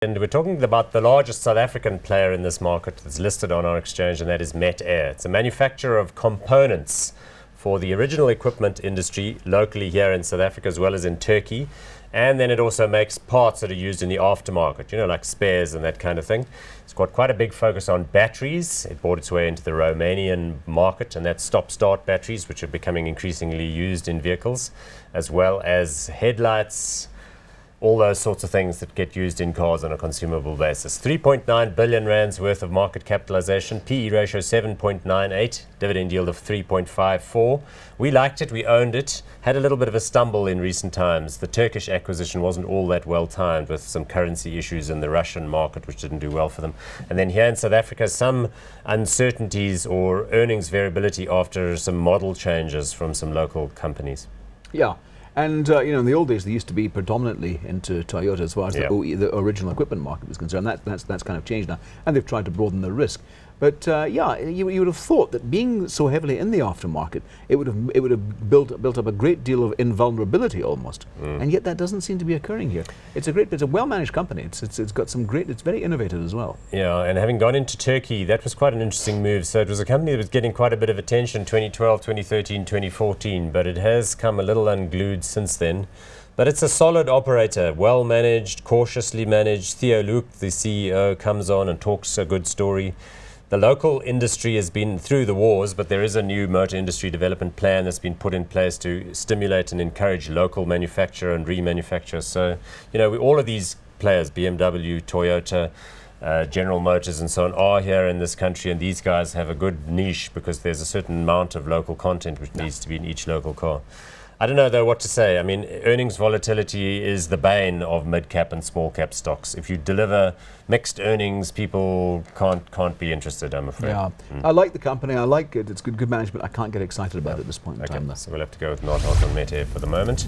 And we're talking about the largest South African player in this market that's listed on our exchange, and that is Metair. It's a manufacturer of components for the original equipment industry locally here in South Africa as well as in Turkey. And then it also makes parts that are used in the aftermarket, like spares and that kind of thing. It's got quite a big focus on batteries. It bought its way into the Romanian market, and that's stop-start batteries, which are becoming increasingly used in vehicles, as well as headlights, all those sorts of things that get used in cars on a consumable basis. 3.9 billion rands worth of market capitalization, PE ratio 7.98, dividend yield of 3.54. We liked it, we owned it, had a little bit of a stumble in recent times. The Turkish acquisition wasn't all that well timed, with some currency issues in the Russian market which didn't do well for them. And then here in South Africa, some uncertainties or earnings variability after some model changes from some local companies. Yeah. And, in the old days, they used to be predominantly into Toyota as far as the original equipment market was concerned. That's kind of changed now. And they've tried to broaden the risk. But, you would have thought that being so heavily in the aftermarket, it would have built up a great deal of invulnerability almost. And yet that doesn't seem to be occurring here. It's a well-managed company. It's got some great, it's very innovative as well. Yeah, and having gone into Turkey, that was quite an interesting move. So it was a company that was getting quite a bit of attention 2012, 2013, 2014, but it has come a little unglued since then. But it's a solid operator, well managed, cautiously managed. Theo Luke, the CEO, comes on and talks a good story. The local industry has been through the wars, but there is a new motor industry development plan that's been put in place to stimulate and encourage local manufacture and remanufacture. So, all of these players, BMW, Toyota, General Motors and so on, are here in this country, and these guys have a good niche because there's a certain amount of local content which needs to be in each local car. I don't know, though, what to say. I mean, earnings volatility is the bane of mid-cap and small-cap stocks. If you deliver mixed earnings, people can't be interested, I'm afraid. Yeah, I like the company. I like it. It's good management. I can't get excited about it at this point in time, though. So we'll have to go with not on Metair for the moment.